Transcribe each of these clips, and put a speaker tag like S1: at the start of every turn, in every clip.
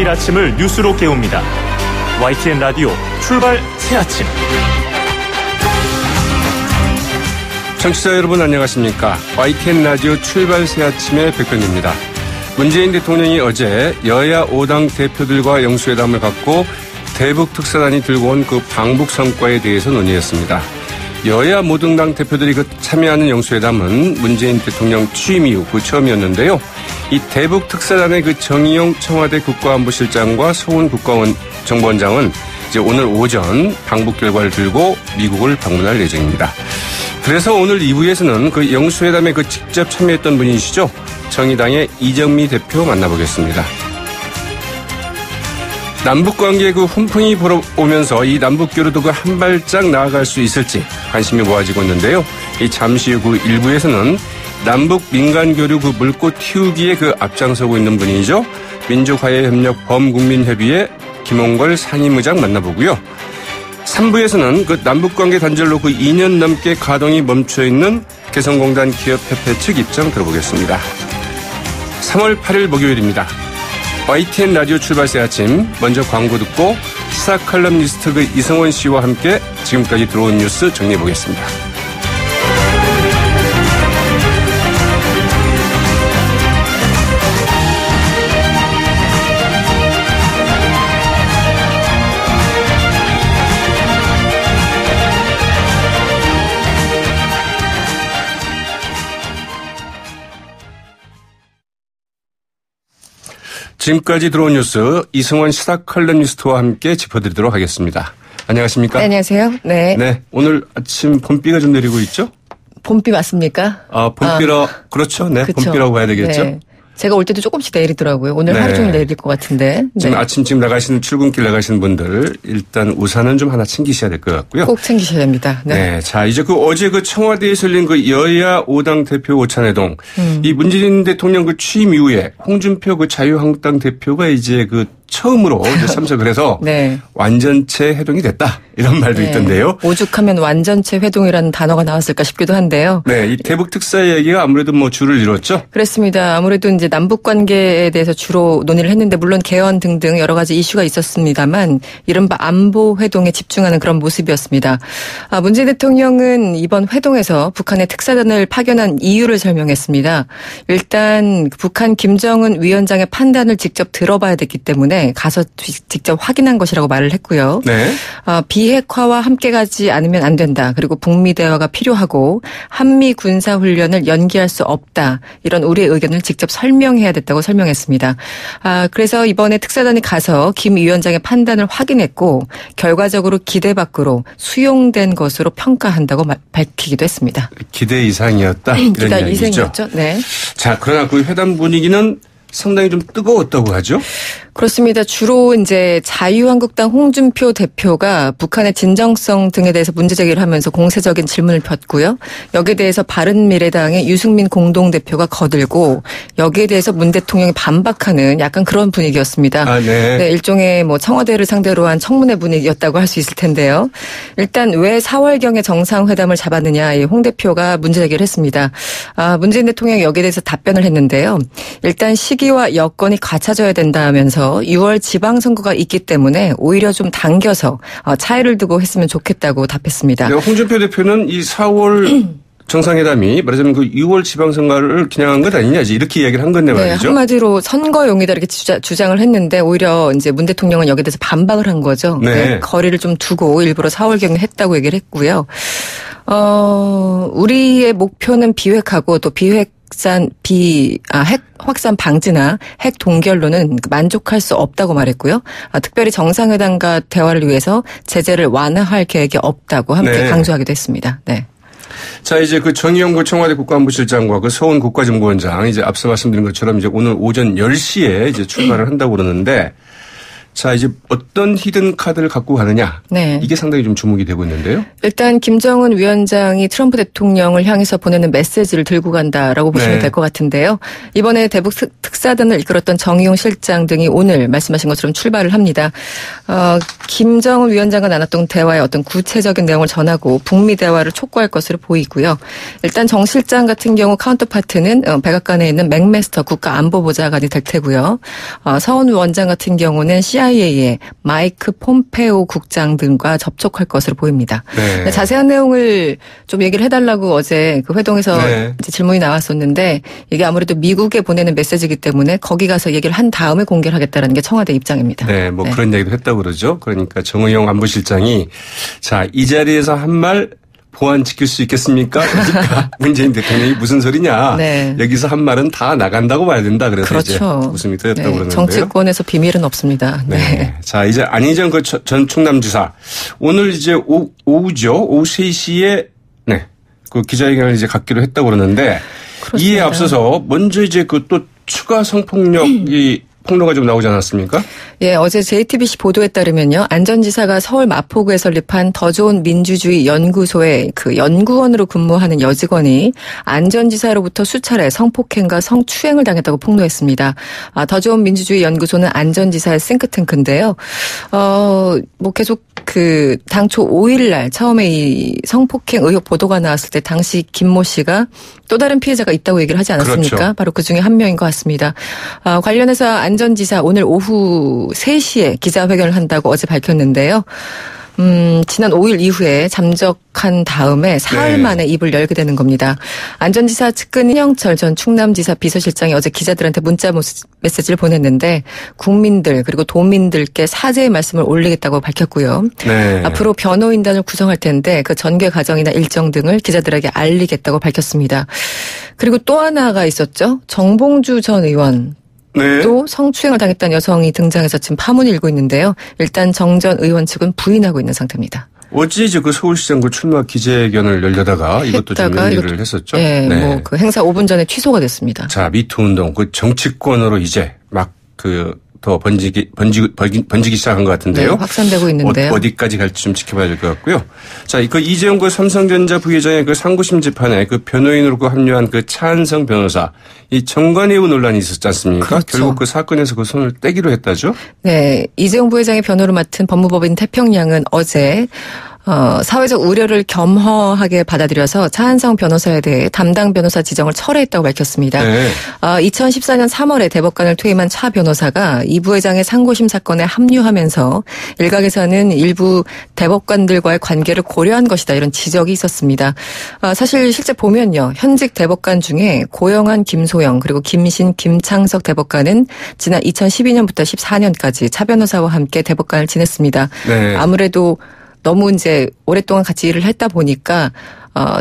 S1: 매일 아침을 뉴스로 깨웁니다. YTN 라디오 출발 새아침.
S2: 청취자 여러분 안녕하십니까. YTN 라디오 출발 새아침의 백변입니다. 문재인 대통령이 어제 여야 5당 대표들과 영수회담을 갖고 대북 특사단이 들고 온 그 방북 성과에 대해서 논의했습니다. 여야 모든 당 대표들이 참여하는 영수회담은 문재인 대통령 취임 이후 처음이었는데요. 이 대북 특사단의 정의용 청와대 국가안보실장과 서훈 국가정보원장은 이제 오늘 오전 방북 결과를 들고 미국을 방문할 예정입니다. 그래서 오늘 2부에서는 영수회담에 직접 참여했던 분이시죠. 정의당의 이정미 대표 만나보겠습니다. 남북관계 훈풍이 불어오면서 이 남북교류도 한 발짝 나아갈 수 있을지 관심이 모아지고 있는데요. 이 잠시 후 1부에서는 남북 민간교류 물꽃 틔우기에 앞장서고 있는 분이죠. 민족화해협력 범국민협의회 김홍걸 상임의장 만나보고요. 3부에서는 남북관계 단절로 2년 넘게 가동이 멈춰있는 개성공단 기업협회 측 입장 들어보겠습니다. 3월 8일 목요일입니다. YTN 라디오 출발새 아침, 먼저 광고 듣고 시사 칼럼니스트 이승원 씨와 함께 지금까지 들어온 뉴스 정리해보겠습니다. 지금까지 들어온 뉴스 이승원 시사 칼럼니스트와 함께 짚어드리도록 하겠습니다. 안녕하십니까?
S3: 네, 안녕하세요. 네.
S2: 네. 오늘 아침 봄비가 좀 내리고 있죠?
S3: 봄비 맞습니까?
S2: 봄비라, 그렇죠. 네. 그쵸. 봄비라고 봐야 되겠죠?
S3: 네. 제가 올 때도 조금씩 내리더라고요. 오늘
S2: 네.
S3: 하루 종일 내릴 것 같은데.
S2: 지금 아침 나가시는 출근길 나가시는 분들 일단 우산은 좀 하나 챙기셔야 될 것 같고요.
S3: 꼭 챙기셔야 됩니다. 네.
S2: 네. 자, 이제 어제 청와대에서 열린 여야 5당 대표 오찬회동. 이 문재인 대통령 취임 이후에 홍준표 자유한국당 대표가 이제 처음으로 참석을 해서
S3: 네.
S2: 완전체 회동이 됐다. 이런 말도
S3: 네.
S2: 있던데요.
S3: 오죽하면 완전체 회동이라는 단어가 나왔을까 싶기도 한데요.
S2: 네. 이 대북 특사 얘기가 아무래도 줄을 이뤘죠?
S3: 그렇습니다. 아무래도 이제 남북 관계에 대해서 주로 논의를 했는데 물론 개헌 등등 여러 가지 이슈가 있었습니다만 이른바 안보 회동에 집중하는 그런 모습이었습니다. 문재인 대통령은 이번 회동에서 북한의 특사단을 파견한 이유를 설명했습니다. 일단 북한 김정은 위원장의 판단을 직접 들어봐야 됐기 때문에 가서 직접 확인한 것이라고 말을 했고요.
S2: 네.
S3: 비핵화와 함께 가지 않으면 안 된다. 그리고 북미 대화가 필요하고 한미 군사 훈련을 연기할 수 없다. 이런 우리의 의견을 직접 설명해야 됐다고 설명했습니다. 그래서 이번에 특사단이 가서 김 위원장의 판단을 확인했고 결과적으로 기대 밖으로 수용된 것으로 평가한다고 밝히기도 했습니다.
S2: 기대 이상이었다.
S3: 기대 이상이었죠. 네.
S2: 자, 그러나 회담 분위기는 상당히 좀 뜨거웠다고 하죠?
S3: 그렇습니다. 주로 이제 자유한국당 홍준표 대표가 북한의 진정성 등에 대해서 문제 제기를 하면서 공세적인 질문을 폈고요. 여기에 대해서 바른미래당의 유승민 공동대표가 거들고 여기에 대해서 문 대통령이 반박하는 약간 그런 분위기였습니다.
S2: 네.
S3: 네, 일종의 청와대를 상대로 한 청문회 분위기였다고 할 수 있을 텐데요. 일단 왜 4월경에 정상회담을 잡았느냐 홍 대표가 문제 제기를 했습니다. 문재인 대통령이 여기에 대해서 답변을 했는데요. 일단 시기와 여건이 갖춰져야 된다면서 6월 지방선거가 있기 때문에 오히려 좀 당겨서 차이를 두고 했으면 좋겠다고 답했습니다.
S2: 네, 홍준표 대표는 이 4월 정상회담이 말하자면 6월 지방선거를 겨냥한 것 아니냐 이렇게 이야기를 한 건데 말이죠.
S3: 네, 한마디로 선거용이다 이렇게 주장을 했는데 오히려 이제 문 대통령은 여기에 대해서 반박을 한 거죠.
S2: 네.
S3: 거리를 좀 두고 일부러 4월경에 했다고 얘기를 했고요. 우리의 목표는 비핵하고 또 핵 확산 방지나 핵 동결로는 만족할 수 없다고 말했고요. 특별히 정상회담과 대화를 위해서 제재를 완화할 계획이 없다고 함께
S2: 네.
S3: 강조하기도 했습니다. 네.
S2: 자, 이제 정의용 청와대 국가안보실장과 서훈 국가정보원장 이제 앞서 말씀드린 것처럼 이제 오늘 오전 10시에 이제 출발을 한다고 그러는데 자, 이제 어떤 히든 카드를 갖고 가느냐.
S3: 네.
S2: 이게 상당히 좀 주목이 되고 있는데요.
S3: 일단 김정은 위원장이 트럼프 대통령을 향해서 보내는 메시지를 들고 간다라고 보시면
S2: 네.
S3: 될 것 같은데요. 이번에 대북 특사단을 이끌었던 정의용 실장 등이 오늘 말씀하신 것처럼 출발을 합니다. 김정은 위원장과 나눴던 대화의 어떤 구체적인 내용을 전하고 북미 대화를 촉구할 것으로 보이고요. 일단 정 실장 같은 경우 카운터파트는 백악관에 있는 맥메스터 국가안보보좌관이 될 테고요. 서원 위원장 같은 경우는 CIA의 마이크 폼페오 국장 등과 접촉할 것으로 보입니다.
S2: 네.
S3: 자세한 내용을 좀 얘기를 해달라고 어제 그 회동에서
S2: 네.
S3: 이제 질문이 나왔었는데 이게 아무래도 미국에 보내는 메시지이기 때문에 거기 가서 얘기를 한 다음에 공개를 하겠다라는 게 청와대 입장입니다.
S2: 네, 뭐 그런 얘기도 했다고 그러죠. 그러니까 정의용 안보실장이 자, 이 자리에서 한 말 보안 지킬 수 있겠습니까? 그러니까 문재인 대통령이 무슨 소리냐.
S3: 네.
S2: 여기서 한 말은 다 나간다고 봐야 된다. 그래서
S3: 그렇죠.
S2: 이제 웃음이 터졌다고 그러는데요.
S3: 정치권에서 비밀은 없습니다.
S2: 네.
S3: 네.
S2: 자, 이제 안희정 전 충남지사. 오늘 이제 오후죠. 오후 3시에 네. 그 기자회견을 이제 갖기로 했다고 그러는데
S3: 그렇습니다.
S2: 이에 앞서서 먼저 이제 그 또 추가 성폭력이 폭로가 좀 나오지 않았습니까?
S3: 예, 어제 JTBC 보도에 따르면요. 안 전 지사가 서울 마포구에 설립한 더 좋은 민주주의 연구소의 그 연구원으로 근무하는 여직원이 안 전 지사로부터 수차례 성폭행과 성추행을 당했다고 폭로했습니다. 더 좋은 민주주의 연구소는 안 전 지사의 싱크탱크인데요. 뭐 계속 그 당초 5일 날 처음에 이 성폭행 의혹 보도가 나왔을 때 당시 김모 씨가 또 다른 피해자가 있다고 얘기를 하지 않았습니까?
S2: 그렇죠.
S3: 바로 그 중에 한 명인 것 같습니다. 관련해서 안 전 지사 오늘 오후 3시에 기자회견을 한다고 어제 밝혔는데요. 지난 5일 이후에 잠적한 다음에 사흘
S2: 네.
S3: 만에 입을 열게 되는 겁니다. 안 전 지사 측근 신영철 전 충남지사 비서실장이 어제 기자들한테 문자 메시지를 보냈는데 국민들 그리고 도민들께 사죄의 말씀을 올리겠다고 밝혔고요.
S2: 네.
S3: 앞으로 변호인단을 구성할 텐데 그 전개 과정이나 일정 등을 기자들에게 알리겠다고 밝혔습니다. 그리고 또 하나가 있었죠. 정봉주 전 의원.
S2: 네.
S3: 또 성추행을 당했다는 여성이 등장해서 지금 파문이 일고 있는데요. 일단 정 전 의원 측은 부인하고 있는 상태입니다.
S2: 어제 이제 그 서울시장 그 출마 기자회견을 열려다가 이것도 좀 연기를 했었죠.
S3: 네, 뭐 그 행사 5분 전에 취소가 됐습니다.
S2: 자, 미투 운동 그 정치권으로 이제 막 그 더 번지기 시작한 것 같은데요.
S3: 네, 확산되고 있는데요.
S2: 어디까지 갈지 좀 지켜봐야 될 것 같고요. 자, 그 이재용 그 삼성전자 부회장의 그 상고심 재판에 그 변호인으로 그 합류한 그 차한성 변호사 이 정관예우 논란이 있었지 않습니까?
S3: 그렇죠.
S2: 결국 그 사건에서 그 손을 떼기로 했다죠.
S3: 네, 이재용 부회장의 변호를 맡은 법무법인 태평양은 어제 사회적 우려를 겸허하게 받아들여서 차한성 변호사에 대해 담당 변호사 지정을 철회했다고 밝혔습니다.
S2: 네.
S3: 2014년 3월에 대법관을 퇴임한 차 변호사가 이 부회장의 상고심 사건에 합류하면서 일각에서는 일부 대법관들과의 관계를 고려한 것이다 이런 지적이 있었습니다. 사실 실제 보면요. 현직 대법관 중에 고영한 김소영 그리고 김신 김창석 대법관은 지난 2012년부터 14년까지 차 변호사와 함께 대법관을 지냈습니다.
S2: 네.
S3: 아무래도 너무 이제 오랫동안 같이 일을 했다 보니까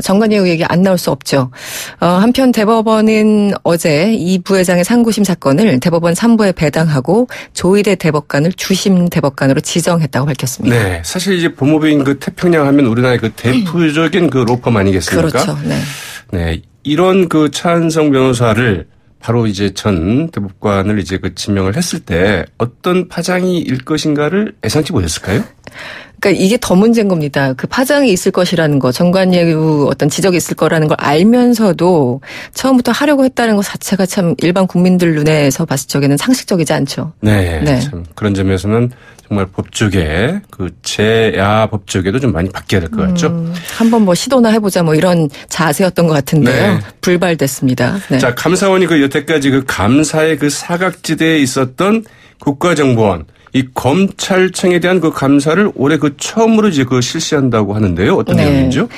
S3: 정관예우 얘기 안 나올 수 없죠. 한편 대법원은 어제 이 부회장의 상고심 사건을 대법원 3부에 배당하고 조희대 대법관을 주심 대법관으로 지정했다고 밝혔습니다.
S2: 네, 사실 이제 법무부인 그 태평양 하면 우리나라의 그 대표적인 그 로펌 아니겠습니까?
S3: 그렇죠. 네.
S2: 네, 이런 그 차한성 변호사를 바로 이제 전 대법관을 이제 그 지명을 했을 때 어떤 파장이 일 것인가를 예상치 못했을까요?
S3: 그러니까 이게 더 문제인 겁니다. 그 파장이 있을 것이라는 거, 정관예우 어떤 지적이 있을 거라는 걸 알면서도 처음부터 하려고 했다는 것 자체가 참 일반 국민들 눈에서 봤을 적에는 상식적이지 않죠.
S2: 네,
S3: 네.
S2: 참 그런 점에서는 정말 법조계 그 제야 법조계도 좀 많이 바뀌어야 될 것 같죠.
S3: 한번 뭐 시도나 해보자 뭐 이런 자세였던 것 같은데요.
S2: 네.
S3: 불발됐습니다. 네.
S2: 자, 감사원이 그 여태까지 그 감사의 그 사각지대에 있었던 국가정보원 이 검찰청에 대한 그 감사를 올해 그 처음으로 이제 그 실시한다고 하는데요. 어떤
S3: 네.
S2: 내용이죠?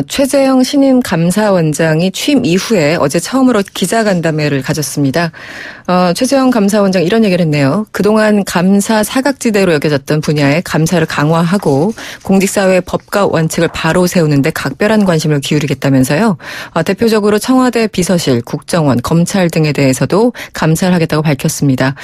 S3: 최재형 신임 감사원장이 취임 이후에 어제 처음으로 기자간담회를 가졌습니다. 최재형 감사원장 이런 얘기를 했네요. 그동안 감사 사각지대로 여겨졌던 분야에 감사를 강화하고 공직사회의 법과 원칙을 바로 세우는데 각별한 관심을 기울이겠다면서요. 대표적으로 청와대 비서실, 국정원, 검찰 등에 대해서도 감사를 하겠다고 밝혔습니다.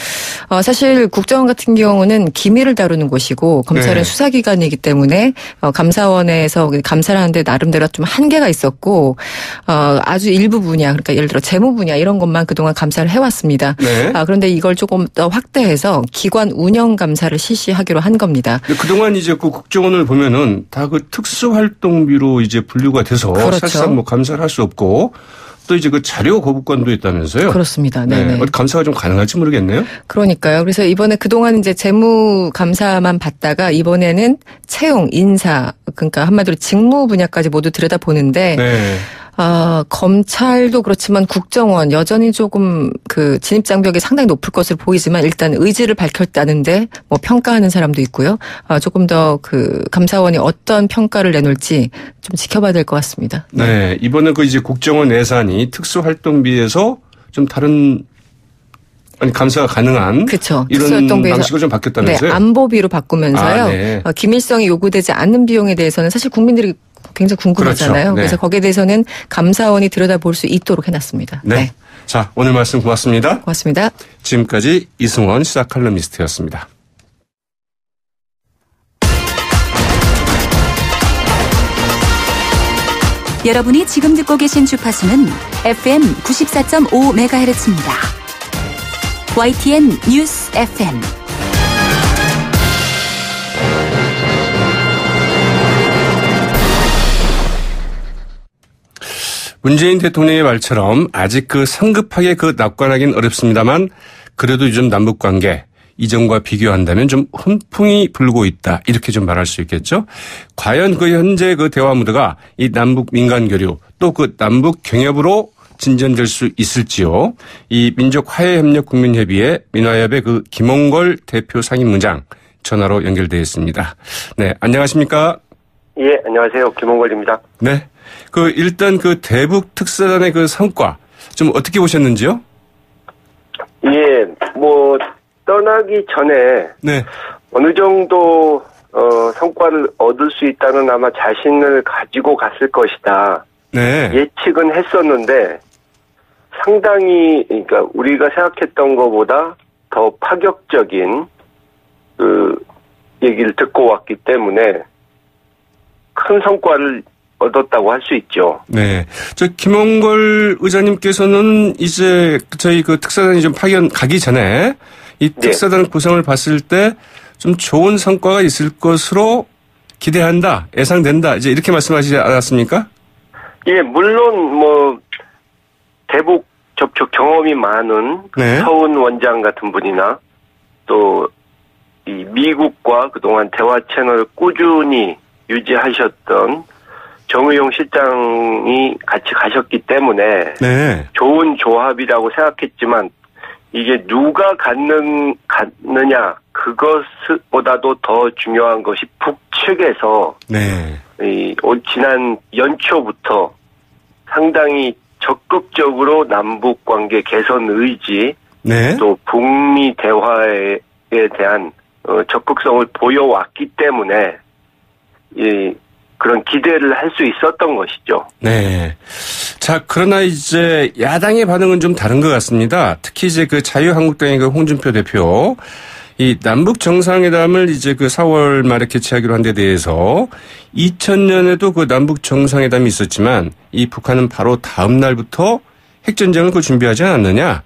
S3: 사실 국정원 같은 경우는 기밀을 다루는 곳이고 검찰은
S2: 네.
S3: 수사기관이기 때문에 감사원에서 감사를 하는데 나름대로 좀 한계가 있었고 아주 일부 분야 그러니까 예를 들어 재무 분야 이런 것만 그동안 감사를 해왔습니다.
S2: 네.
S3: 그런데 이걸 조금 더 확대해서 기관 운영 감사를 실시하기로 한 겁니다.
S2: 그동안 이제 그 국정원을 보면은 다 그 특수활동비로 이제 분류가 돼서
S3: 그렇죠.
S2: 사실상 뭐 감사를 할 수 없고 또 이제 그 자료 거부권도 있다면서요?
S3: 그렇습니다. 네네.
S2: 어디 감사가 좀 가능할지 모르겠네요.
S3: 그러니까요. 그래서 이번에 그동안 이제 재무 감사만 받다가 이번에는 채용, 인사, 그러니까 한마디로 직무 분야까지 모두 들여다보는데
S2: 네.
S3: 검찰도 그렇지만 국정원 여전히 조금 그 진입 장벽이 상당히 높을 것으로 보이지만 일단 의지를 밝혔다는데 뭐 평가하는 사람도 있고요. 조금 더 그 감사원이 어떤 평가를 내놓을지 좀 지켜봐야 될 것 같습니다.
S2: 네. 이번에 그 이제 국정원 예산이 특수활동비에서 좀 다른 감사가 가능한
S3: 그렇죠.
S2: 이런 방식을 좀 바뀌었다면서요?
S3: 네, 안보비로 바꾸면서요.
S2: 네.
S3: 기밀성이 요구되지 않는 비용에 대해서는 사실 국민들이 굉장히 궁금하잖아요.
S2: 그렇죠. 네.
S3: 그래서 거기에 대해서는 감사원이 들여다볼 수 있도록 해놨습니다.
S2: 네. 자, 오늘 말씀 고맙습니다.
S3: 고맙습니다.
S2: 지금까지 이승원 시사 칼럼니스트였습니다.
S4: 여러분이 지금 듣고 계신 주파수는 FM 94.5MHz입니다. YTN 뉴스 FM.
S2: 문재인 대통령의 말처럼 아직 그 성급하게 그 낙관하기는 어렵습니다만 그래도 요즘 남북관계 이전과 비교한다면 좀 훈풍이 불고 있다. 이렇게 좀 말할 수 있겠죠. 과연 그 현재 그 대화 무드가 이 남북 민간 교류 또 그 남북 경협으로 진전될 수 있을지요. 이 민족화해협력 국민협의회 민화협의 그 김홍걸 대표 상임문장 전화로 연결되어 있습니다. 네, 안녕하십니까?
S5: 예, 안녕하세요. 김홍걸입니다.
S2: 네. 그 일단 그 대북 특사단의 그 성과 좀 어떻게 보셨는지요?
S5: 예, 뭐 떠나기 전에
S2: 네.
S5: 어느 정도 성과를 얻을 수 있다는 아마 자신을 가지고 갔을 것이다.
S2: 네.
S5: 예측은 했었는데 상당히 그러니까 우리가 생각했던 것보다 더 파격적인 그 얘기를 듣고 왔기 때문에 큰 성과를 얻었다고 할 수 있죠.
S2: 네. 저 김홍걸 의장님께서는 이제 저희 그 특사단이 좀 파견 가기 전에 이 특사단 구성을 봤을 때 좀 좋은 성과가 있을 것으로 기대한다, 예상된다, 이제 이렇게 말씀하시지 않았습니까?
S5: 예, 물론 뭐 대북 접촉 경험이 많은
S2: 네.
S5: 서훈 원장 같은 분이나 또 이 미국과 그동안 대화 채널을 꾸준히 유지하셨던 정의용 실장이 같이 가셨기 때문에
S2: 네.
S5: 좋은 조합이라고 생각했지만 이게 누가 갖느냐 그것보다도 더 중요한 것이 북측에서
S2: 네.
S5: 지난 연초부터 상당히 적극적으로 남북 관계 개선 의지
S2: 네.
S5: 또 북미 대화에 대한 적극성을 보여왔기 때문에 그런 기대를 할 수 있었던 것이죠.
S2: 네. 자, 그러나 이제 야당의 반응은 좀 다른 것 같습니다. 특히 이제 그 자유한국당의 그 홍준표 대표, 이 남북 정상회담을 이제 그 4월 말에 개최하기로 한 데 대해서 2000년에도 그 남북 정상회담이 있었지만 이 북한은 바로 다음 날부터 핵전쟁을 그 준비하지 않았느냐.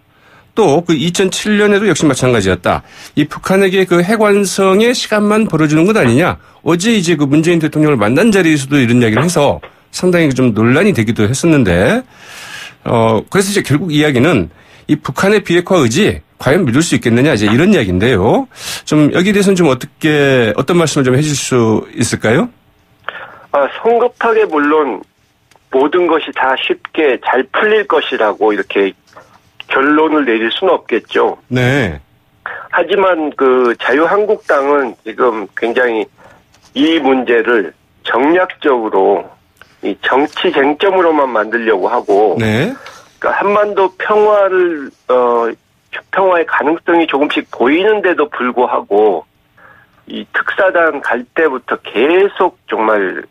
S2: 또 그 2007년에도 역시 마찬가지였다. 이 북한에게 그 핵완성의 시간만 벌어주는 것 아니냐. 어제 이제 그 문재인 대통령을 만난 자리에서도 이런 이야기를 해서 상당히 좀 논란이 되기도 했었는데, 그래서 이제 결국 이야기는 이 북한의 비핵화 의지 과연 믿을 수 있겠느냐 이제 이런 이야기인데요. 좀 여기에 대해서는 좀 어떤 말씀을 좀 해주실 수 있을까요?
S5: 성급하게 물론 모든 것이 다 쉽게 잘 풀릴 것이라고 이렇게 결론을 내릴 수는 없겠죠.
S2: 네.
S5: 하지만 그 자유한국당은 지금 굉장히 이 문제를 정략적으로 이 정치 쟁점으로만 만들려고 하고,
S2: 네.
S5: 그러니까 한반도 평화의 가능성이 조금씩 보이는데도 불구하고 이 특사단 갈 때부터 계속 정말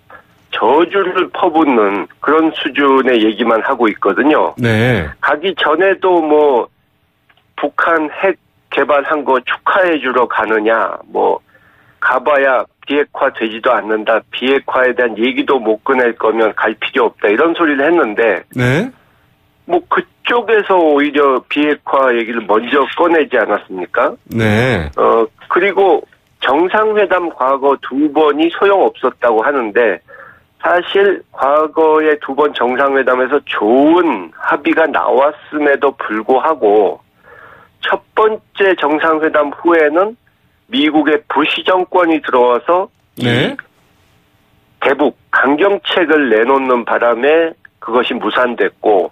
S5: 저주를 퍼붓는 그런 수준의 얘기만 하고 있거든요.
S2: 네.
S5: 가기 전에도 뭐 북한 핵 개발한 거 축하해 주러 가느냐, 뭐 가봐야 비핵화 되지도 않는다. 비핵화에 대한 얘기도 못 꺼낼 거면 갈 필요 없다. 이런 소리를 했는데
S2: 네.
S5: 뭐 그쪽에서 오히려 비핵화 얘기를 먼저 꺼내지 않았습니까?
S2: 네.
S5: 그리고 정상회담 과거 2번이 소용없었다고 하는데 사실 과거에 2번 정상회담에서 좋은 합의가 나왔음에도 불구하고 첫 번째 정상회담 후에는 미국의 부시 정권이 들어와서
S2: 네.
S5: 대북 강경책을 내놓는 바람에 그것이 무산됐고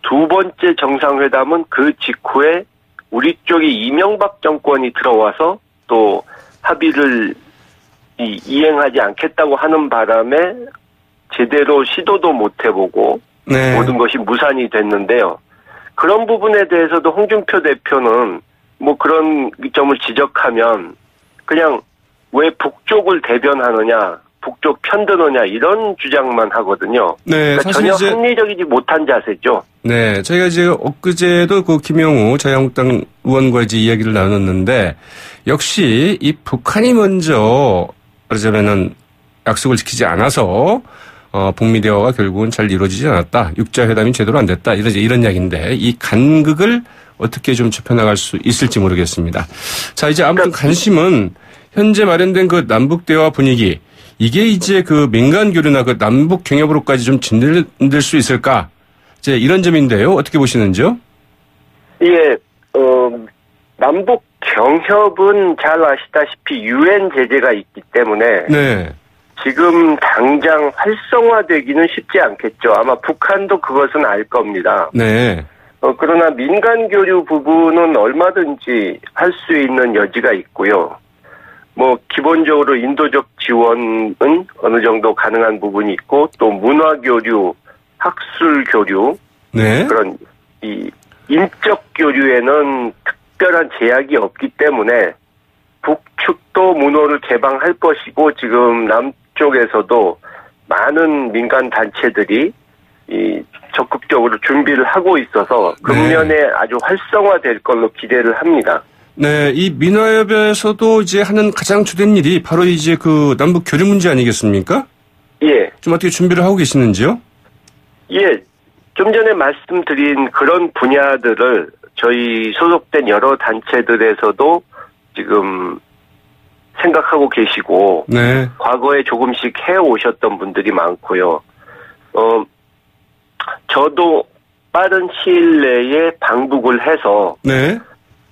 S5: 두 번째 정상회담은 그 직후에 우리 쪽이 이명박 정권이 들어와서 또 합의를 이행하지 않겠다고 하는 바람에 제대로 시도도 못 해보고
S2: 네.
S5: 모든 것이 무산이 됐는데요. 그런 부분에 대해서도 홍준표 대표는 뭐 그런 점을 지적하면 그냥 왜 북쪽을 대변하느냐, 북쪽 편드느냐 이런 주장만 하거든요.
S2: 네,
S5: 그러니까
S2: 사실
S5: 전혀
S2: 이제
S5: 합리적이지 못한 자세죠.
S2: 네, 저희가 이제 엊그제도 그 김영우 자유한국당 의원과 이제 이야기를 나눴는데 역시 이 북한이 먼저 그러자면은 약속을 지키지 않아서 북미 대화가 결국은 잘 이루어지지 않았다. 육자회담이 제대로 안 됐다. 이런 이야기인데 이 간극을 어떻게 좀 좁혀나갈 수 있을지 모르겠습니다. 자, 이제 아무튼 관심은 현재 마련된 그 남북 대화 분위기 이게 이제 그 민간 교류나 그 남북 경협으로까지 좀 진들 수 있을까? 이제 이런 점인데요. 어떻게 보시는지요?
S5: 예, 남북 경협은 잘 아시다시피 유엔 제재가 있기 때문에
S2: 네.
S5: 지금 당장 활성화되기는 쉽지 않겠죠. 아마 북한도 그것은 알 겁니다.
S2: 네.
S5: 그러나 민간 교류 부분은 얼마든지 할 수 있는 여지가 있고요. 뭐 기본적으로 인도적 지원은 어느 정도 가능한 부분이 있고 또 문화 교류, 학술 교류
S2: 네.
S5: 그런 이 인적 교류에는 특별한 제약이 없기 때문에 북측도 문호를 개방할 것이고 지금 남쪽에서도 많은 민간 단체들이 이 적극적으로 준비를 하고 있어서 금년에 아주 활성화될 걸로 기대를 합니다.
S2: 네, 이 민화협에서도 이제 하는 가장 주된 일이 바로 이제 그 남북 교류 문제 아니겠습니까?
S5: 예.
S2: 좀 어떻게 준비를 하고 계시는지요?
S5: 예. 좀 전에 말씀드린 그런 분야들을 저희 소속된 여러 단체들에서도 지금 생각하고 계시고,
S2: 네.
S5: 과거에 조금씩 해오셨던 분들이 많고요. 저도 빠른 시일 내에 방북을 해서,
S2: 네.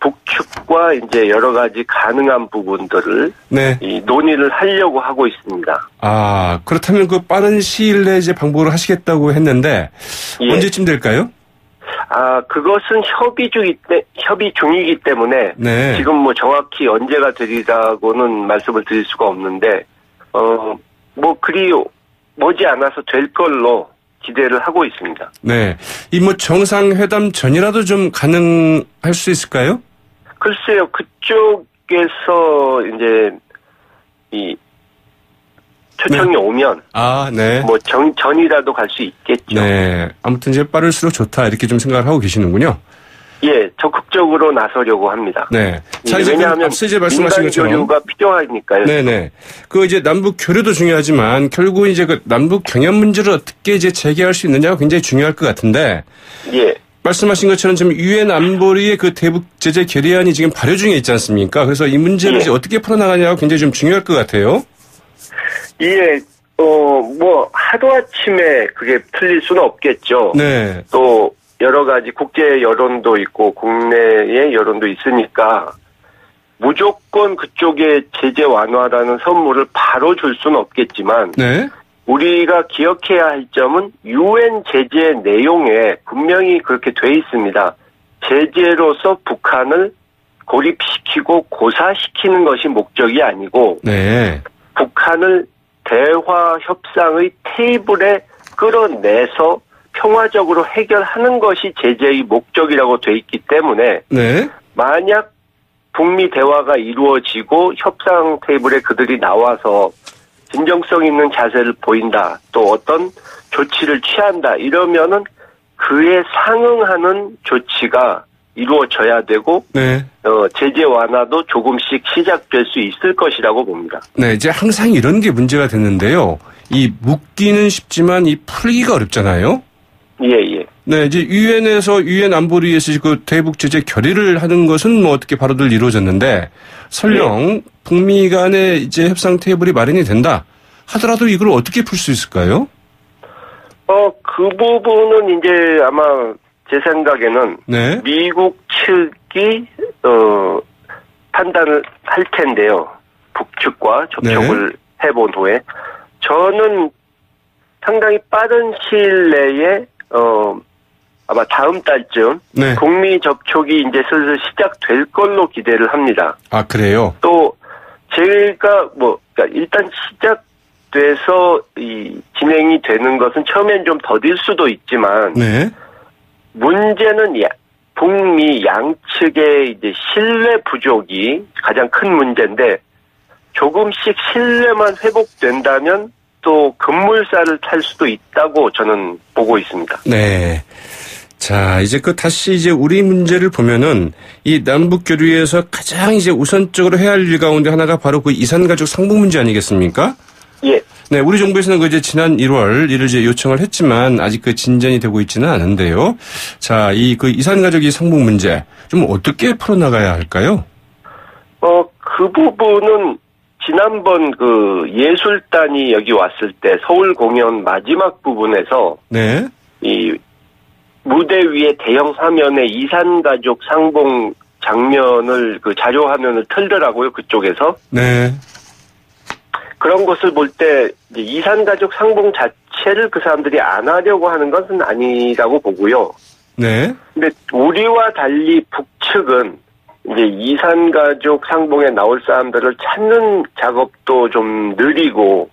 S5: 북측과 이제 여러 가지 가능한 부분들을
S2: 네.
S5: 이 논의를 하려고 하고 있습니다.
S2: 아, 그렇다면 그 빠른 시일 내에 이제 방북을 하시겠다고 했는데,
S5: 예.
S2: 언제쯤 될까요?
S5: 그것은 협의 중이기 때문에
S2: 네.
S5: 지금 뭐 정확히 언제가 되리라고는 말씀을 드릴 수가 없는데 뭐 그리 머지않아서 될 걸로 기대를 하고 있습니다.
S2: 네. 이 뭐 정상회담 전이라도 좀 가능할 수 있을까요?
S5: 글쎄요, 그쪽에서 이제 이 초청이 오면
S2: 네.
S5: 뭐 전이라도 갈 수 있겠죠.
S2: 네. 아무튼 이제 빠를수록 좋다 이렇게 좀 생각을 하고 계시는군요.
S5: 예, 적극적으로 나서려고 합니다.
S2: 네. 자, 이제
S5: 왜냐하면
S2: 앞서 이제 말씀하신
S5: 민간
S2: 것처럼
S5: 교류가 필요하니까요.
S2: 네네. 그 이제 남북 교류도 중요하지만 결국 이제 그 남북 경협 문제를 어떻게 이제 재개할 수 있느냐가 굉장히 중요할 것 같은데.
S5: 예.
S2: 말씀하신 것처럼 지금 유엔 안보리의 그 대북 제재 결의안이 지금 발효 중에 있지 않습니까? 그래서 이 문제를
S5: 예.
S2: 이제 어떻게 풀어나가냐가 굉장히 좀 중요할 것 같아요.
S5: 예, 뭐 하루아침에 그게 풀릴 수는 없겠죠.
S2: 네.
S5: 또 여러 가지 국제 여론도 있고 국내의 여론도 있으니까 무조건 그쪽에 제재 완화라는 선물을 바로 줄 수는 없겠지만
S2: 네.
S5: 우리가 기억해야 할 점은 유엔 제재 내용에 분명히 그렇게 돼 있습니다. 제재로서 북한을 고립시키고 고사시키는 것이 목적이 아니고
S2: 네.
S5: 북한을 대화 협상의 테이블에 끌어내서 평화적으로 해결하는 것이 제재의 목적이라고 돼 있기 때문에
S2: 네.
S5: 만약 북미 대화가 이루어지고 협상 테이블에 그들이 나와서 진정성 있는 자세를 보인다. 또 어떤 조치를 취한다. 이러면은 그에 상응하는 조치가 이루어져야 되고
S2: 네.
S5: 제재 완화도 조금씩 시작될 수 있을 것이라고 봅니다.
S2: 네, 이제 항상 이런 게 문제가 됐는데요. 이 묶기는 쉽지만 이 풀기가 어렵잖아요.
S5: 예.
S2: 네, 이제 유엔에서 유엔 안보리에서 그 대북 제재 결의를 하는 것은 뭐 어떻게 바로들 이루어졌는데 설령 북미 간의 이제 협상 테이블이 마련이 된다 하더라도 이걸 어떻게 풀 수 있을까요?
S5: 그 부분은 이제 아마 제 생각에는
S2: 네.
S5: 미국 측이 판단을 할 텐데요. 북측과 접촉을 해본 후에 저는 상당히 빠른 시일 내에 아마 다음 달쯤
S2: 네.
S5: 북미 접촉이 이제 슬슬 시작될 걸로 기대를 합니다.
S2: 아, 그래요?
S5: 또 제가 그러니까 일단 시작돼서 이 진행이 되는 것은 처음엔 좀 더딜 수도 있지만
S2: 네.
S5: 문제는 북미 양측의 이제 신뢰 부족이 가장 큰 문제인데 조금씩 신뢰만 회복된다면 또 급물살을 탈 수도 있다고 저는 보고 있습니다.
S2: 네. 자, 이제 다시 이제 우리 문제를 보면은 이 남북 교류에서 가장 이제 우선적으로 해야 할 일 가운데 하나가 바로 그 이산가족 상봉 문제 아니겠습니까?
S5: 예.
S2: 네, 우리 정부에서는 이제 지난 1월 이를 이제 요청을 했지만 아직 진전이 되고 있지는 않은데요. 자, 그 이산가족이 상봉 문제 좀 어떻게 풀어나가야 할까요?
S5: 그 부분은 지난번 예술단이 여기 왔을 때 서울 공연 마지막 부분에서
S2: 네.
S5: 이 무대 위에 대형 화면에 이산가족 상봉 장면을 자료 화면을 틀더라고요, 그쪽에서.
S2: 네.
S5: 그런 것을 볼 때 이산가족 상봉 자체를 그 사람들이 안 하려고 하는 것은 아니라고 보고요.
S2: 네.
S5: 근데 우리와 달리 북측은 이제 이산가족 상봉에 나올 사람들을 찾는 작업도 좀 느리고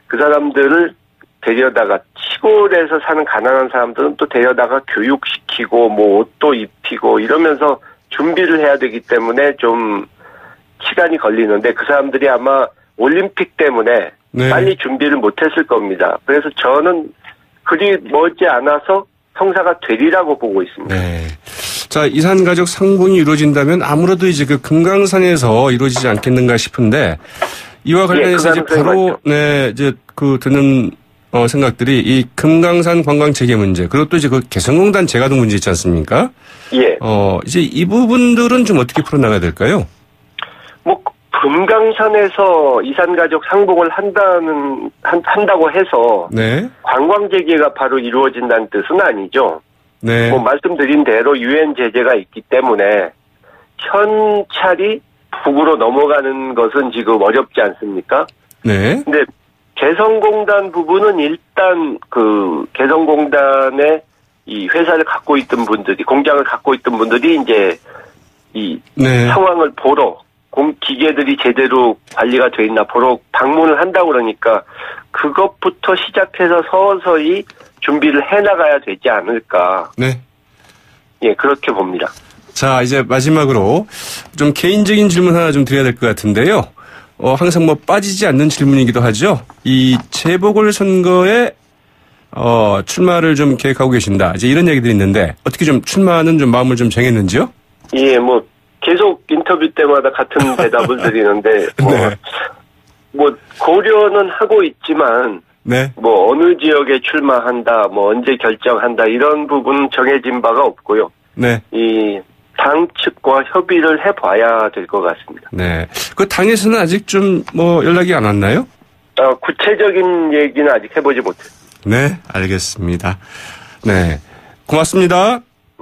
S5: 그 사람들을 데려다가 시골에서 사는 가난한 사람들은 또 데려다가 교육시키고 옷도 입히고 이러면서 준비를 해야 되기 때문에 좀 시간이 걸리는데 그 사람들이 아마 올림픽 때문에
S2: 네.
S5: 빨리 준비를 못했을 겁니다. 그래서 저는 그리 멀지 않아서 성사가 되리라고 보고 있습니다.
S2: 네. 자, 이산가족 상봉이 이루어진다면 아무래도 이제 금강산에서 이루어지지 않겠는가 싶은데 이와 관련해서 이제 바로 이제 드는 생각들이 이 금강산 관광 재개 문제 그리고 또 이제 개성공단 재가동 문제 있지 않습니까?
S5: 예.
S2: 이제 이 부분들은 좀 어떻게 풀어나가야 될까요?
S5: 금강산에서 이산가족 상봉을 한다고 해서
S2: 네.
S5: 관광 재개가 바로 이루어진다는 뜻은 아니죠.
S2: 네.
S5: 말씀드린 대로 유엔 제재가 있기 때문에 현찰이 북으로 넘어가는 것은 지금 어렵지 않습니까?
S2: 네.
S5: 근데 개성공단 부분은 일단 개성공단의 이 회사를 갖고 있던 분들이 공장을 갖고 있던 분들이 이제 이
S2: 네.
S5: 상황을 보러 기계들이 제대로 관리가 돼 있나 보러 방문을 한다고 그러니까 그것부터 시작해서 서서히 준비를 해나가야 되지 않을까.
S2: 네.
S5: 예, 그렇게 봅니다.
S2: 자, 이제 마지막으로 좀 개인적인 질문 하나 좀 드려야 될 것 같은데요. 항상 빠지지 않는 질문이기도 하죠. 이 재보궐선거에 출마를 좀 계획하고 계신다. 이제 이런 얘기들이 있는데 어떻게 좀 출마는 좀 마음을 좀 정했는지요?
S5: 예, 계속 인터뷰 때마다 같은 대답을 드리는데 고려는 하고 있지만
S2: 네.
S5: 어느 지역에 출마한다, 언제 결정한다 이런 부분은 정해진 바가 없고요.
S2: 네.
S5: 이 당 측과 협의를 해봐야 될 것 같습니다.
S2: 네. 그 당에서는 아직 좀 연락이 안 왔나요?
S5: 구체적인 얘기는 아직 해보지 못했습니다.
S2: 네, 알겠습니다. 네. 고맙습니다.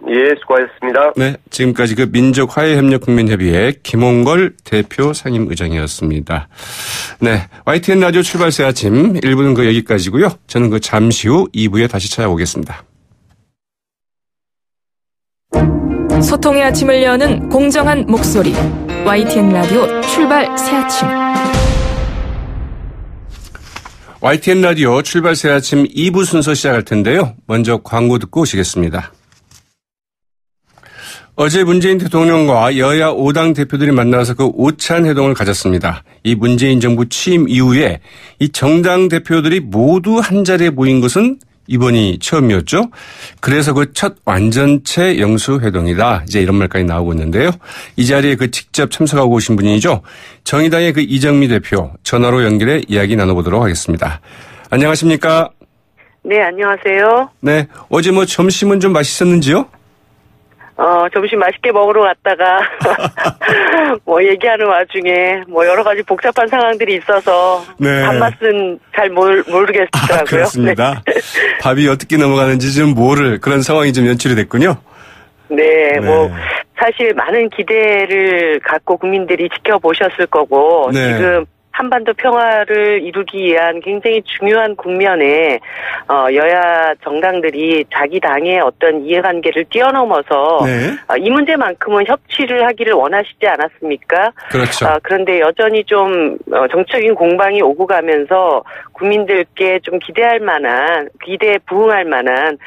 S5: 예, 수고하셨습니다.
S2: 네, 지금까지 민족화해협력국민협의회 김홍걸 대표 상임의장이었습니다. 네, YTN 라디오 출발 새 아침 1부는 여기까지고요. 저는 잠시 후 2부에 다시 찾아오겠습니다.
S6: 소통의 아침을 여는 공정한 목소리 YTN 라디오 출발 새 아침.
S2: YTN 라디오 출발 새 아침 2부 순서 시작할 텐데요. 먼저 광고 듣고 오시겠습니다. 어제 문재인 대통령과 여야 5당 대표들이 만나서 오찬 회동을 가졌습니다. 이 문재인 정부 취임 이후에 이 정당 대표들이 모두 한자리에 모인 것은 이번이 처음이었죠. 그래서 그 첫 완전체 영수회동이다. 이제 이런 말까지 나오고 있는데요. 이 자리에 그 직접 참석하고 오신 분이죠. 정의당의 그 이정미 대표 전화로 연결해 이야기 나눠보도록 하겠습니다. 안녕하십니까?
S7: 네, 안녕하세요.
S2: 네, 어제 뭐 점심은 좀 맛있었는지요?
S7: 점심 맛있게 먹으러 갔다가, 뭐 얘기하는 와중에, 뭐 여러 가지 복잡한 상황들이 있어서,
S2: 네.
S7: 밥맛은 잘 모르겠더라고요.
S2: 그렇습니다.
S7: 네.
S2: 밥이 어떻게 넘어가는지 좀 모를 그런 상황이 좀 연출이 됐군요.
S7: 네, 뭐, 사실 많은 기대를 갖고 국민들이 지켜보셨을 거고,
S2: 네.
S7: 지금, 한반도 평화를 이루기 위한 굉장히 중요한 국면에 여야 정당들이 자기 당의 어떤 이해관계를 뛰어넘어서
S2: 네.
S7: 이 문제만큼은 협치를 하기를 원하시지 않았습니까?
S2: 그렇죠.
S7: 그런데 여전히 좀 정치적인 공방이 오고 가면서 국민들께 좀 기대할 만한, 기대에 부응할 만한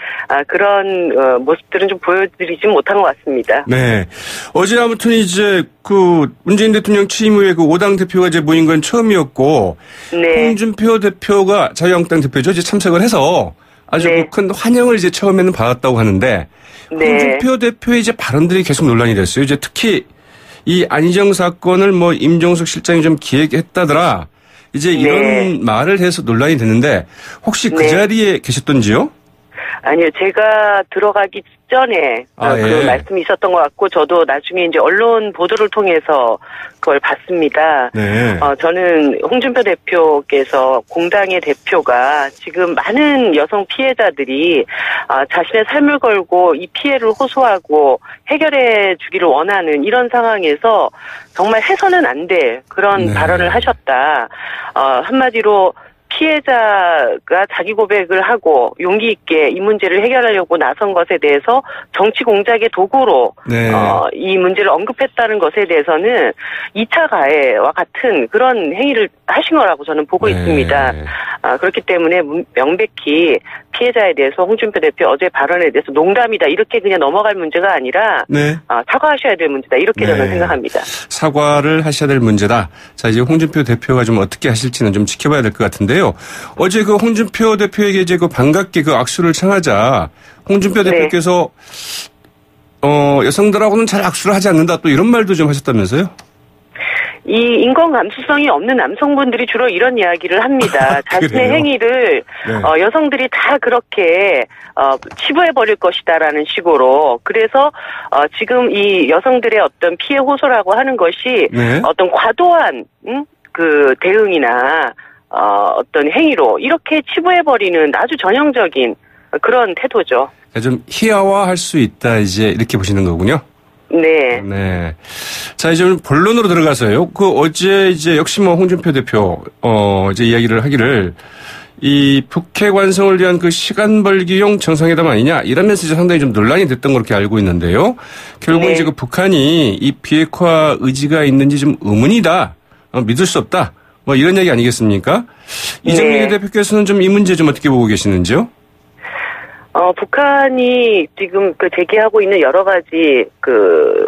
S7: 그런 모습들은 좀 보여드리지 못한 것 같습니다.
S2: 네. 어제 아무튼 이제 그 문재인 대통령 취임 후에 그 5당 대표가 이제 모인 건 처음이었고,
S7: 네.
S2: 홍준표 대표가 자유한국당 대표죠. 이제 참석을 해서 아주
S7: 네.
S2: 큰 환영을 이제 처음에는 받았다고 하는데,
S7: 네.
S2: 홍준표 대표의 이제 발언들이 계속 논란이 됐어요. 이제 특히 이 안희정 사건을 뭐 임종석 실장이 좀 기획했다더라. 이제 이런
S7: 네.
S2: 말을 해서 논란이 됐는데, 혹시 그
S7: 네.
S2: 자리에 계셨던지요?
S7: 아니요, 제가 들어가기 전에 그
S2: 예.
S7: 말씀이 있었던 것 같고, 저도 나중에 이제 언론 보도를 통해서 그걸 봤습니다.
S2: 네.
S7: 저는 홍준표 대표께서 공당의 대표가 지금 많은 여성 피해자들이 자신의 삶을 걸고 이 피해를 호소하고 해결해 주기를 원하는 이런 상황에서 정말 해서는 안 될 그런
S2: 네.
S7: 발언을 하셨다. 한마디로 피해자가 자기 고백을 하고 용기 있게 이 문제를 해결하려고 나선 것에 대해서 정치 공작의 도구로
S2: 네.
S7: 이 문제를 언급했다는 것에 대해서는 2차 가해와 같은 그런 행위를 하신 거라고 저는 보고
S2: 네.
S7: 있습니다. 그렇기 때문에 명백히 피해자에 대해서 홍준표 대표 어제 발언에 대해서 농담이다 이렇게 그냥 넘어갈 문제가 아니라
S2: 네.
S7: 사과하셔야 될 문제다 이렇게
S2: 네.
S7: 저는 생각합니다.
S2: 사과를 하셔야 될 문제다. 자, 이제 홍준표 대표가 좀 어떻게 하실지는 좀 지켜봐야 될 것 같은데요. 어제 그 홍준표 대표에게 이제 그 반갑게 그 악수를 청하자 홍준표
S7: 네.
S2: 대표께서 여성들하고는 잘 악수를 하지 않는다 또 이런 말도 좀 하셨다면서요?
S7: 이 인권 감수성이 없는 남성분들이 주로 이런 이야기를 합니다. 자신의
S2: 그래요?
S7: 행위를
S2: 네.
S7: 여성들이 다 그렇게 치부해 버릴 것이다라는 식으로 그래서 지금 이 여성들의 어떤 피해 호소라고 하는 것이
S2: 네.
S7: 어떤 과도한 그 대응이나 어떤 행위로 이렇게 치부해 버리는 아주 전형적인 그런 태도죠.
S2: 좀 희화화할 수 있다 이제 이렇게 보시는 거군요.
S7: 네.
S2: 네. 자, 이제 본론으로 들어가서요. 그 어제 이제 역시 뭐 홍준표 대표 이제 이야기를 하기를 이 북핵 완성을 위한 그 시간 벌기용 정상회담 아니냐 이러면서 이제 상당히 좀 논란이 됐던 걸 그렇게 알고 있는데요. 결국
S7: 네.
S2: 이제 그 북한이 이 비핵화 의지가 있는지 좀 의문이다. 믿을 수 없다. 뭐 이런 얘기 아니겠습니까? 이정미 대표께서는 좀 이 문제 좀 어떻게 보고 계시는지요?
S7: 북한이 지금 그 제기하고 있는 여러 가지 그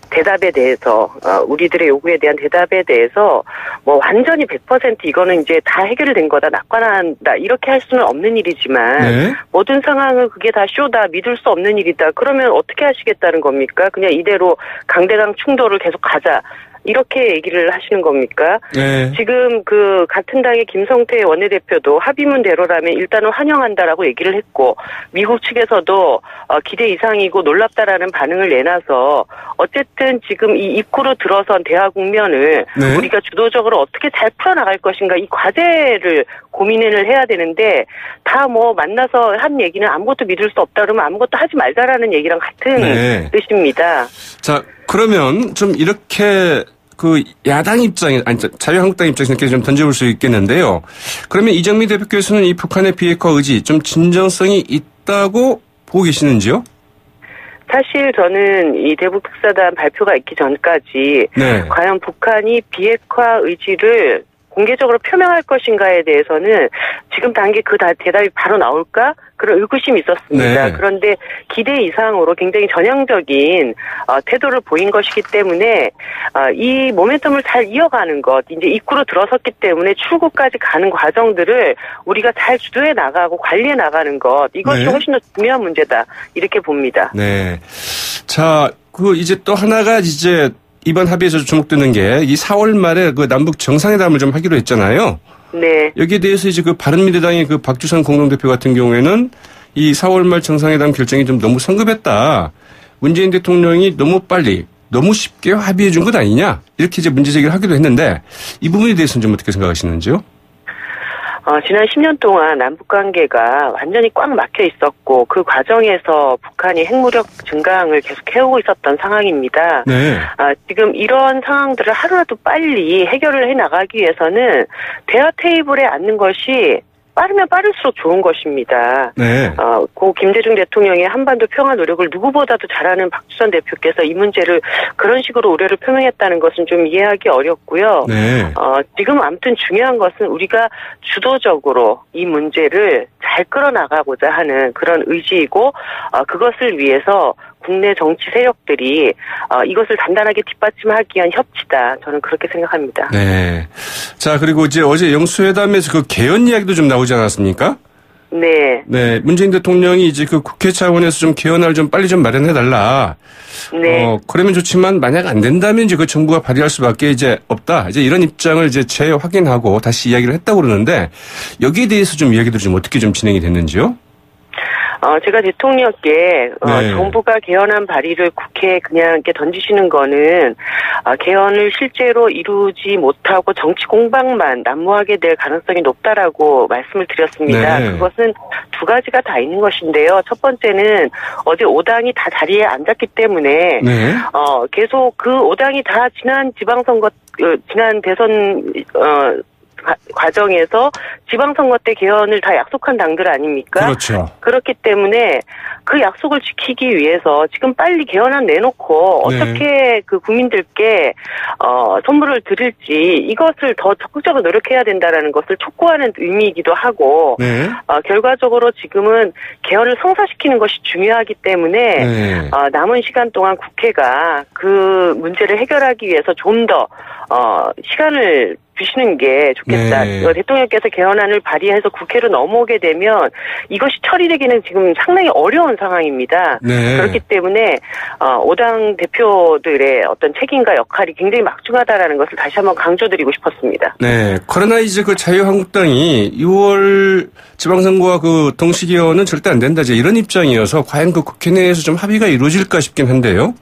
S7: 대답에 대해서 우리들의 요구에 대한 대답에 대해서 뭐 완전히 100% 이거는 이제 다 해결된 거다 낙관한다 이렇게 할 수는 없는 일이지만
S2: 네.
S7: 모든 상황은 그게 다 쇼다 믿을 수 없는 일이다 그러면 어떻게 하시겠다는 겁니까? 그냥 이대로 강대강 충돌을 계속 가자. 이렇게 얘기를 하시는 겁니까?
S2: 네.
S7: 지금 그 같은 당의 김성태 원내대표도 합의문대로라면 일단은 환영한다라고 얘기를 했고 미국 측에서도 기대 이상이고 놀랍다라는 반응을 내놔서 어쨌든 지금 이 입구로 들어선 대화 국면을
S2: 네.
S7: 우리가 주도적으로 어떻게 잘 풀어나갈 것인가 이 과제를 고민을 해야 되는데 다 뭐 만나서 한 얘기는 아무것도 믿을 수 없다 그러면 아무것도 하지 말자라는 얘기랑 같은
S2: 네.
S7: 뜻입니다.
S2: 자, 그러면 좀 이렇게 그 야당 입장에, 아니, 자유한국당 입장에서 이렇게 좀 던져볼 수 있겠는데요. 그러면 이정미 대표께서는 이 북한의 비핵화 의지 좀 진정성이 있다고 보고 계시는지요?
S7: 사실 저는 이 대북특사단 발표가 있기 전까지
S2: 네.
S7: 과연 북한이 비핵화 의지를 공개적으로 표명할 것인가에 대해서는 지금 단계 그 대답이 바로 나올까? 그런 의구심이 있었습니다.
S2: 네.
S7: 그런데 기대 이상으로 굉장히 전향적인 태도를 보인 것이기 때문에 이 모멘텀을 잘 이어가는 것, 이제 입구로 들어섰기 때문에 출구까지 가는 과정들을 우리가 잘 주도해 나가고 관리해 나가는 것, 이것이
S2: 네.
S7: 훨씬 더 중요한 문제다, 이렇게 봅니다.
S2: 네. 자, 이제 또 하나가 이제 이번 합의에서 주목되는 게 이 4월 말에 그 남북 정상회담을 좀 하기로 했잖아요.
S7: 네.
S2: 여기에 대해서 이제 그 바른미래당의 그 박주선 공동대표 같은 경우에는 이 4월 말 정상회담 결정이 좀 너무 성급했다. 문재인 대통령이 너무 빨리, 너무 쉽게 합의해 준 것 아니냐. 이렇게 이제 문제 제기를 하기도 했는데 이 부분에 대해서는 좀 어떻게 생각하시는지요?
S7: 지난 10년 동안 남북관계가 완전히 꽉 막혀 있었고 그 과정에서 북한이 핵무력 증강을 계속 해오고 있었던 상황입니다.
S2: 네.
S7: 지금 이런 상황들을 하루라도 빨리 해결을 해나가기 위해서는 대화 테이블에 앉는 것이 빠르면 빠를수록 좋은 것입니다.
S2: 네.
S7: 고 김대중 대통령의 한반도 평화 노력을 누구보다도 잘하는 박주선 대표께서 이 문제를 그런 식으로 우려를 표명했다는 것은 좀 이해하기 어렵고요.
S2: 네.
S7: 지금 아무튼 중요한 것은 우리가 주도적으로 이 문제를 잘 끌어나가고자 하는 그런 의지이고, 그것을 위해서 국내 정치 세력들이 이것을 단단하게 뒷받침하기 위한 협치다. 저는 그렇게 생각합니다.
S2: 네. 자, 그리고 이제 어제 영수회담에서 그 개헌 이야기도 좀 나오지 않았습니까?
S7: 네.
S2: 네. 문재인 대통령이 이제 그 국회 차원에서 좀 개헌을 좀 빨리 좀 마련해달라.
S7: 네.
S2: 그러면 좋지만 만약 안 된다면 이제 그 정부가 발의할 수밖에 이제 없다. 이제 이런 입장을 이제 재확인하고 다시 이야기를 했다고 그러는데 여기에 대해서 좀 이야기들이 좀 어떻게 좀 진행이 됐는지요?
S7: 제가 대통령께
S2: 네.
S7: 정부가 개헌안 발의를 국회에 그냥 이렇게 던지시는 거는 개헌을 실제로 이루지 못하고 정치 공방만 난무하게 될 가능성이 높다라고 말씀을 드렸습니다.
S2: 네.
S7: 그것은 두 가지가 다 있는 것인데요. 첫 번째는 어제 5당이 다 자리에 앉았기 때문에
S2: 네.
S7: 계속 그 5당이 다 지난 지방선거, 지난 대선 과정에서 지방선거 때 개헌을 다 약속한 당들 아닙니까?
S2: 그렇죠.
S7: 그렇기 때문에 그 약속을 지키기 위해서 지금 빨리 개헌안 내놓고
S2: 네.
S7: 어떻게 그 국민들께 선물을 드릴지 이것을 더 적극적으로 노력해야 된다라는 것을 촉구하는 의미이기도 하고
S2: 네.
S7: 결과적으로 지금은 개헌을 성사시키는 것이 중요하기 때문에
S2: 네.
S7: 남은 시간 동안 국회가 그 문제를 해결하기 위해서 좀 더 시간을 주시는 게 좋겠다.
S2: 네.
S7: 대통령께서 개헌안을 발의해서 국회로 넘어오게 되면 이것이 처리되기는 지금 상당히 어려운 상황입니다.
S2: 네.
S7: 그렇기 때문에 5당 대표들의 어떤 책임과 역할이 굉장히 막중하다라는 것을 다시 한번 강조드리고 싶었습니다.
S2: 네. 그러나 이제 그 자유한국당이 6월 지방선거와 그 동시개헌은 절대 안 된다. 이제 이런 입장이어서 과연 그 국회 내에서 좀 합의가 이루어질까 싶긴 한데요.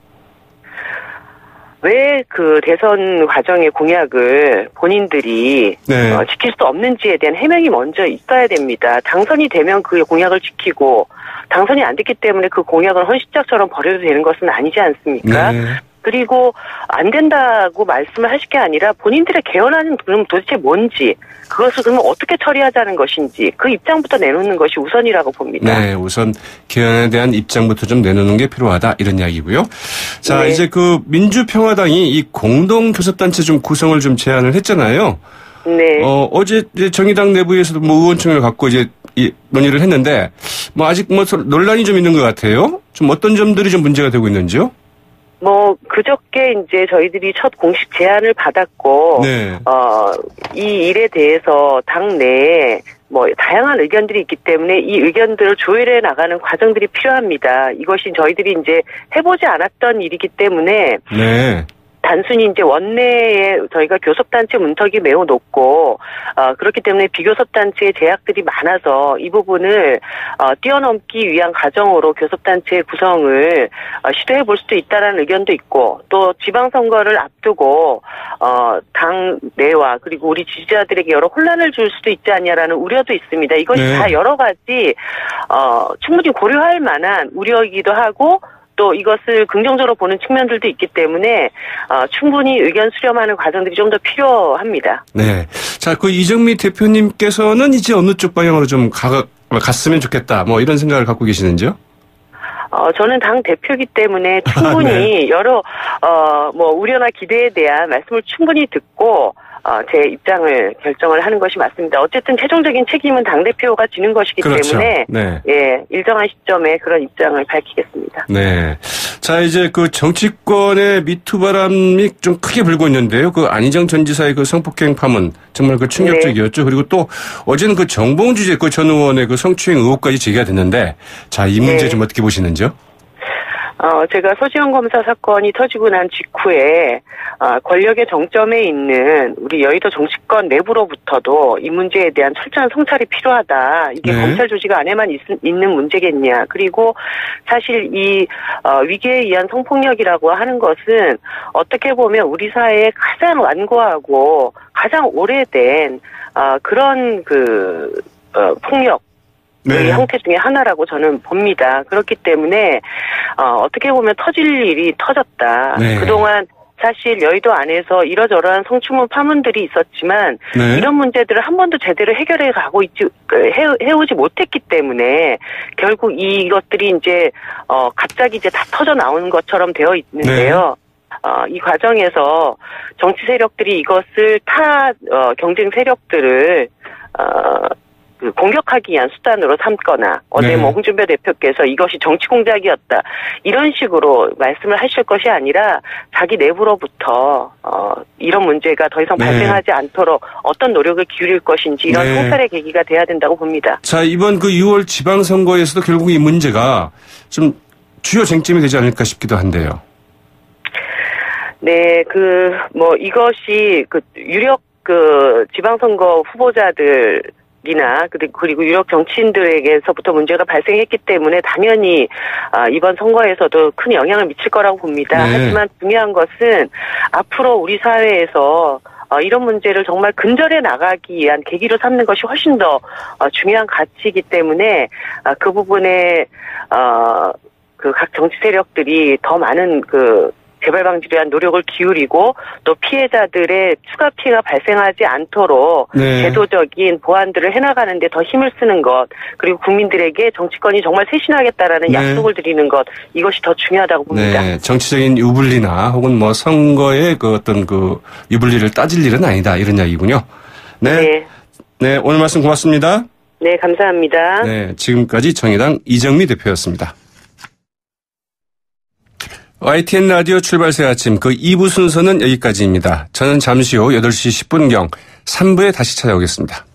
S7: 왜 그 대선 과정의 공약을 본인들이
S2: 네.
S7: 지킬 수 없는지에 대한 해명이 먼저 있어야 됩니다. 당선이 되면 그 공약을 지키고 당선이 안 됐기 때문에 그 공약을 헌신짝처럼 버려도 되는 것은 아니지 않습니까?
S2: 네.
S7: 그리고 안 된다고 말씀을 하실 게 아니라 본인들의 개헌안은 그럼 도대체 뭔지, 그것을 그러면 어떻게 처리하자는 것인지 그 입장부터 내놓는 것이 우선이라고 봅니다.
S2: 네, 우선 개헌에 대한 입장부터 좀 내놓는 게 필요하다 이런 이야기고요. 자,
S7: 네.
S2: 이제 그 민주평화당이 이 공동교섭단체 좀 구성을 좀 제안을 했잖아요.
S7: 네.
S2: 어제 이제 정의당 내부에서도 뭐 의원총회를 갖고 이제 논의를 했는데 뭐 아직 뭐 논란이 좀 있는 것 같아요. 좀 어떤 점들이 좀 문제가 되고 있는지요?
S7: 그저께 이제 저희들이 첫 공식 제안을 받았고,
S2: 네.
S7: 이 일에 대해서 당내에 다양한 의견들이 있기 때문에 이 의견들을 조율해 나가는 과정들이 필요합니다. 이것이 저희들이 이제 해보지 않았던 일이기 때문에,
S2: 네.
S7: 단순히 이제 원내에 저희가 교섭단체 문턱이 매우 높고, 그렇기 때문에 비교섭단체의 제약들이 많아서 이 부분을, 뛰어넘기 위한 과정으로 교섭단체 구성을, 시도해 볼 수도 있다라는 의견도 있고, 또 지방선거를 앞두고, 당 내와 그리고 우리 지지자들에게 여러 혼란을 줄 수도 있지 않냐라는 우려도 있습니다. 이것이
S2: 네.
S7: 다 여러 가지, 충분히 고려할 만한 우려이기도 하고, 또 이것을 긍정적으로 보는 측면들도 있기 때문에 충분히 의견 수렴하는 과정들이 좀 더 필요합니다.
S2: 네. 자, 그 이정미 대표님께서는 이제 어느 쪽 방향으로 좀 갔으면 좋겠다. 뭐 이런 생각을 갖고 계시는지요?
S7: 저는 당 대표이기 때문에 충분히
S2: 네.
S7: 여러 우려나 기대에 대한 말씀을 충분히 듣고 제 입장을 결정을 하는 것이 맞습니다. 어쨌든 최종적인 책임은 당대표가 지는 것이기
S2: 그렇죠.
S7: 때문에
S2: 네.
S7: 예, 일정한 시점에 그런 입장을 밝히겠습니다.
S2: 네. 자, 이제 그 정치권의 미투 바람이 좀 크게 불고 있는데요. 그 안희정 전 지사의 그 성폭행 파문 정말 그 충격적이었죠. 네. 그리고 또 어제는 그 정봉주 그 전 의원의 그 성추행 의혹까지 제기가 됐는데 자, 이 문제 네. 좀 어떻게 보시는지요?
S7: 제가 소지원 검사 사건이 터지고 난 직후에 권력의 정점에 있는 우리 여의도 정치권 내부로부터도 이 문제에 대한 철저한 성찰이 필요하다. 이게 네. 검찰 조직 안에만 있는 문제겠냐. 그리고 사실 이 위계에 의한 성폭력이라고 하는 것은 어떻게 보면 우리 사회에 가장 완고하고 가장 오래된 그런 폭력. 네. 형태 중에 하나라고 저는 봅니다. 그렇기 때문에 어떻게 보면 터질 일이 터졌다. 네. 그동안 사실 여의도 안에서 이러저러한 성추문 파문들이 있었지만 네. 이런 문제들을 한 번도 제대로 해결해 가고 해오지 못했기 때문에 결국 이것들이 이제 갑자기 이제 다 터져 나오는 것처럼 되어 있는데요. 네. 이 과정에서 정치 세력들이 이것을 경쟁 세력들을 공격하기 위한 수단으로 삼거나 어제 네. 홍준표 대표께서 이것이 정치 공작이었다 이런 식으로 말씀을 하실 것이 아니라 자기 내부로부터 이런 문제가 더 이상 발생하지 않도록 어떤 노력을 기울일 것인지 이런
S2: 네.
S7: 성찰의 계기가 돼야 된다고 봅니다.
S2: 자, 이번 그 6월 지방선거에서도 결국 이 문제가 좀 주요 쟁점이 되지 않을까 싶기도 한데요.
S7: 네, 이것이 유력 지방선거 후보자들 그리고 유력 정치인들에게서부터 문제가 발생했기 때문에 당연히 이번 선거에서도 큰 영향을 미칠 거라고 봅니다. 네. 하지만 중요한 것은 앞으로 우리 사회에서 이런 문제를 정말 근절해 나가기 위한 계기로 삼는 것이 훨씬 더 중요한 가치이기 때문에 그 부분에 각 정치 세력들이 더 많은 재발 방지를 위한 노력을 기울이고 또 피해자들의 추가 피해가 발생하지 않도록 네. 제도적인 보완들을 해나가는 데 더 힘을 쓰는 것 그리고 국민들에게 정치권이 정말 쇄신하겠다라는 네. 약속을 드리는 것 이것이 더 중요하다고 봅니다.
S2: 네. 정치적인 유불리나 혹은 선거의 어떤 유불리를 따질 일은 아니다 이런 이야기군요. 네. 네. 네. 오늘 말씀 고맙습니다.
S7: 네. 감사합니다.
S2: 네. 지금까지 정의당 이정미 대표였습니다. YTN 라디오 출발새 아침 2부 순서는 여기까지입니다. 저는 잠시 후 8시 10분경 3부에 다시 찾아오겠습니다.